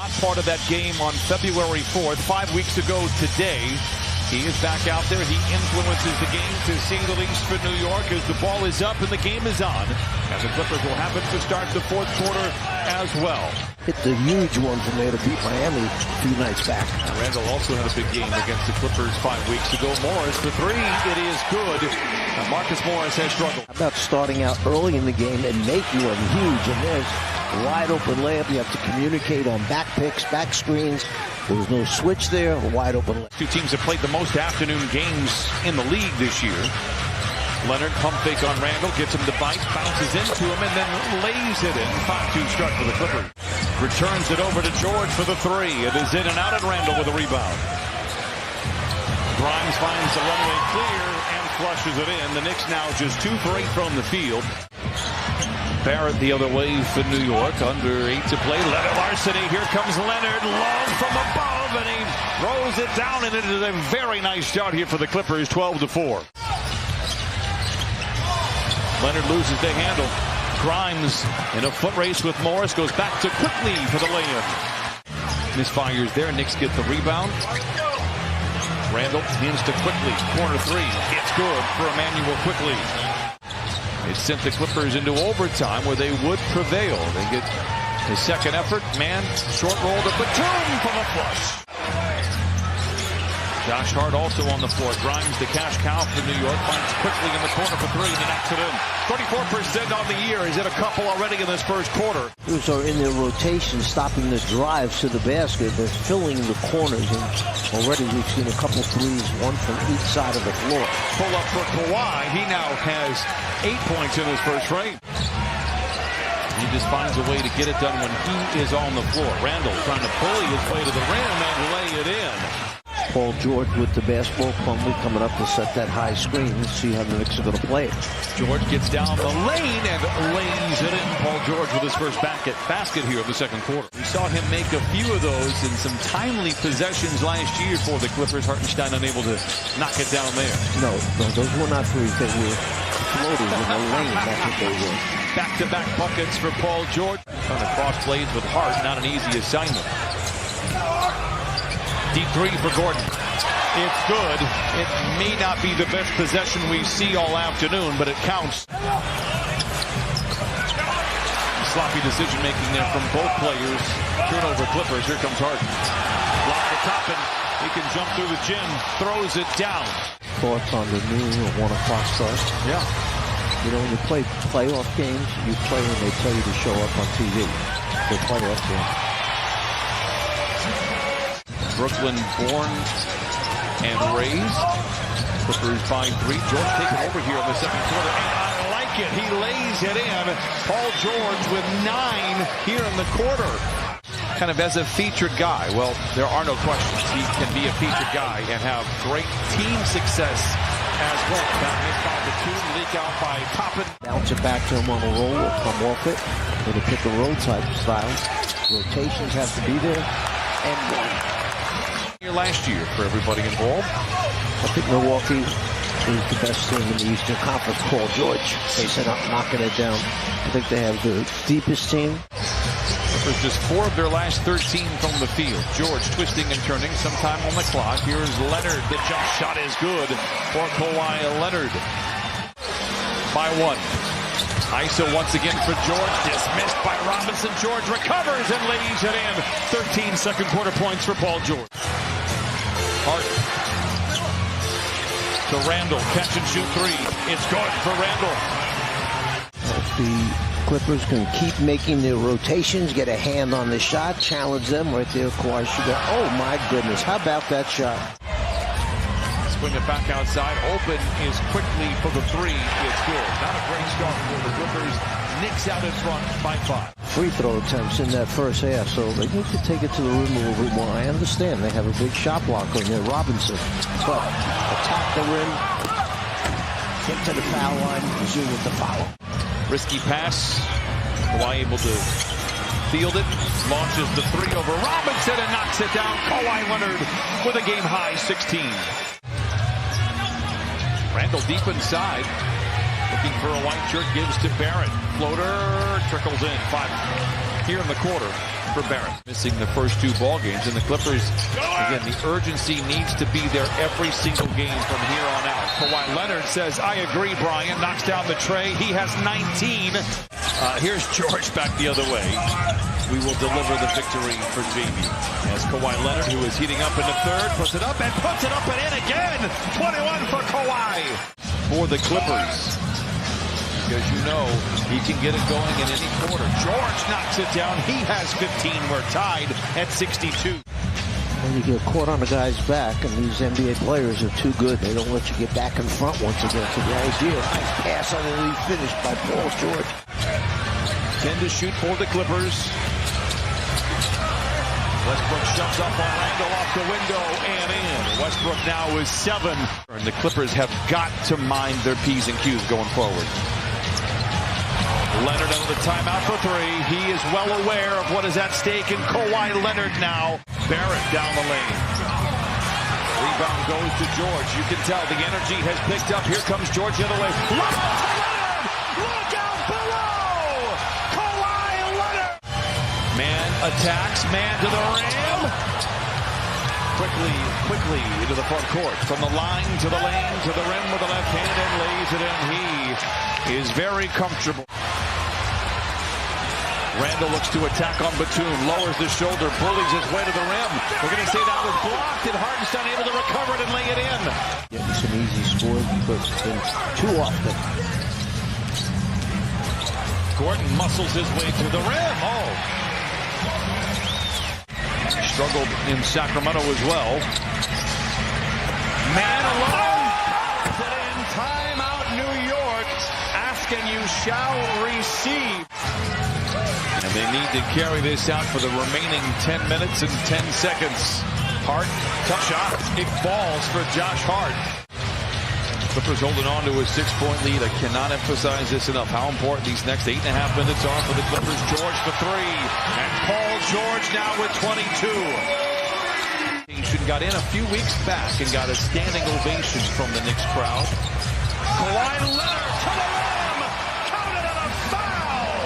Not part of that game on February 4th, 5 weeks ago today. He is back out there. He influences the game to see the least for New York as the ball is up and the game is on. And the Clippers will have it to start the fourth quarter as well. Hit the huge one from there to beat Miami a few nights back. Randall also had a big game against the Clippers 5 weeks ago. Morris for three. It is good. Marcus Morris has struggled. How about starting out early in the game and making one huge? And there's a wide open layup. You have to communicate on back picks, back screens. There was no switch there. A wide open layup. Two teams have played the most afternoon games in the league this year. Leonard pump fake on Randall, gets him to bite, bounces into him, and then lays it in. 5-2 start for the Clippers. Returns it over to George for the three. It is in and out, and Randall with a rebound. Grimes finds the runway clear and flushes it in. The Knicks now just 2 for 8 from the field. Barrett the other way for New York. Under 8 to play. Leonard larceny. Here comes Leonard. Long from above, and he throws it down, and it is a very nice start here for the Clippers. 12-4. Leonard loses the handle. Grimes in a foot race with Morris. Goes back to Quickly for the layup. Misfires there. Knicks get the rebound. Randall hands to Quickly. Corner three. It's good for Emmanuel Quickly. It sent the Clippers into overtime where they would prevail. They get the second effort. Man, short roll to Batum from a flush. Josh Hart also on the floor. Grimes the cash cow for New York. Finds Quickly in the corner for three and knocks it in. 34% on the year. He's hit a couple already in this first quarter. Those are in their rotation, stopping the drives to the basket. They're filling the corners. And already we've seen a couple threes, one from each side of the floor. Pull up for Kawhi. He now has 8 points in his first frame. He just finds a way to get it done when he is on the floor. Randall trying to bully his way to the rim and lay it in. Paul George with the basketball plumber coming up to set that high screen and see how the Knicks are going to play it. George gets down the lane and lays it in. Paul George with his first basket here in the second quarter. We saw him make a few of those in some timely possessions last year for the Clippers. Hartenstein unable to knock it down there. No, those were not threes. They were floating in the lane. That's what they were. Back-to-back buckets for Paul George. Trying to cross blades with Hart. Not an easy assignment. Deep three for Gordon. It's good. It may not be the best possession we see all afternoon, but it counts. Sloppy decision-making there from both players. Turnover Clippers. Here comes Harden. Block the top, and he can jump through the gym. Throws it down. Thoughts on the noon or 1 o'clock start? Yeah. You know, when you play playoff games, you play when they tell you to show up on TV. They're playoff games. Brooklyn born and raised. Clippers by 3. George taking over here in the second quarter, and I like it. He lays it in. Paul George with 9 here in the quarter. Kind of as a featured guy. Well, there are no questions. He can be a featured guy and have great team success as well. That missed by the 2, leak out by Toppin. Bounce it back to him on a roll or come off it with a pick and roll type style. Rotations have to be there. And last year for everybody involved. I think Milwaukee is the best team in the Eastern Conference. Paul George, they said knocking it down. I think they have the deepest team. Clippers just 4 of their last 13 from the field. George twisting and turning, sometime on the clock. Here's Leonard. The jump shot is good for Kawhi Leonard. By 1. ISO once again for George. Dismissed by Robinson. George recovers and lays it in. 13 second quarter points for Paul George. Hart to Randall. Catch and shoot 3. It's good for Randall. If the Clippers can keep making their rotations, get a hand on the shot, challenge them right there, Kawhi should go. Oh my goodness, how about that shot? Swing it back outside. Open is Quickly for the 3. It's good. Not a great start for the Clippers. Knicks out in front by 5. Free throw attempts in that first half, so they need to take it to the rim a little bit more. I understand they have a big shot blocker in there, Robinson. But attack the rim, get to the foul line, resume with the foul. Risky pass. Kawhi able to field it. Launches the 3 over Robinson and knocks it down. Kawhi Leonard with a game-high 16. Randall deep inside. Looking for a white shirt, gives to Barrett. Floater trickles in. 5 here in the quarter for for Barrett. Missing the first 2 ball games, and the Clippers, again, the urgency needs to be there every single game from here on out. Kawhi Leonard says, I agree, Brian. Knocks down the tray. He has 19. Here's George back the other way. We will deliver the victory for Jamie. As Kawhi Leonard, who is heating up in the third, puts it up and in again. 21 for Kawhi. For the Clippers. Because you know he can get it going in any quarter. George knocks it down. He has 15. We're tied at 62. When you get caught on the guy's back, and these NBA players are too good. They don't let you get back in front once again. So the idea, nice pass on the lead finish by Paul George. 10 to shoot for the Clippers. Westbrook shoves up on Randle off the window and in. Westbrook now is 7. And the Clippers have got to mind their P's and Q's going forward. Leonard under the timeout for 3. He is well aware of what is at stake in Kawhi Leonard now. Barrett down the lane. Rebound goes to George. You can tell the energy has picked up. Here comes George the other way. Look out below! Kawhi Leonard! Man attacks, man to the rim. Quickly into the front court. From the line to the lane to the rim with the left hand and lays it in. He is very comfortable. Randle looks to attack on Batum, lowers the shoulder, bullies his way to the rim. We're going to say that was blocked, and Harden's unable to recover it and lay it in. Getting some easy scores, but too often. Gordon muscles his way to the rim. Oh. Struggled in Sacramento as well. Man alone. Puts it in. Timeout, New York. Ask and you shall receive. And they need to carry this out for the remaining 10 minutes and 10 seconds. Hart, tough shot. It falls for Josh Hart. Clippers holding on to a 6-point lead. I cannot emphasize this enough, how important these next 8.5 minutes are for the Clippers. George for 3. And Paul George now with 22. Got in a few weeks back and got a standing ovation from the Knicks crowd. Kawhi Leonard to the rim. Counted on a foul.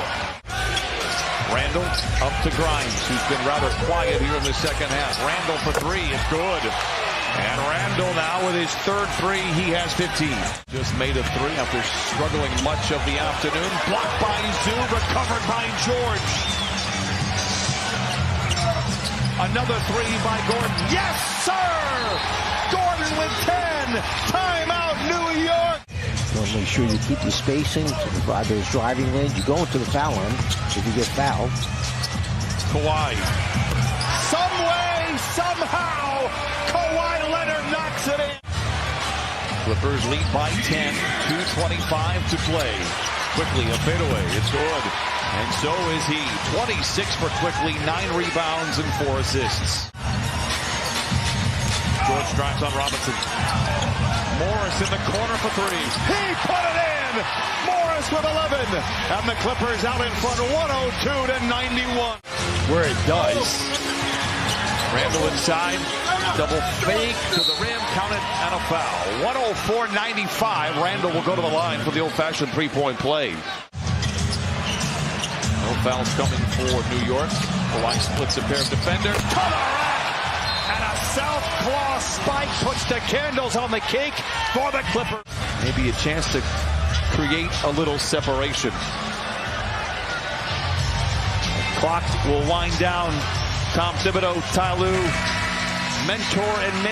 Randle up to Grimes, who's been rather quiet here in the second half. Randle for 3. It's good. And Randle now with his third 3. He has 15. Just made a 3 after struggling much of the afternoon. Blocked by Zoo, recovered by George. Another 3 by Gordon. Yes, sir! Gordon with 10. Timeout, New York. You want to make sure you keep the spacing to provide those driving lanes. You go into the foul line if you get fouled. Kawhi. Some way, somehow, Kawhi Leonard knocks it in. Clippers lead by 10. 2:25 to play. Quickly, a fadeaway. It's good. And so is he. 26 for Quickly, 9 rebounds and 4 assists. George drives on Robinson. Morris in the corner for 3. He put it in! Morris with 11. And the Clippers out in front, 102-91. Where it does. Randle inside. Double fake to the rim. Counted and a foul. 104-95. Randle will go to the line for the old-fashioned 3-point play. No fouls coming for New York. Kawhi splits a pair of defenders. To the rack! And a southpaw spike puts the candles on the cake for the Clippers. Maybe a chance to create a little separation. Clock will wind down. Tom Thibodeau, Ty Lue, mentor and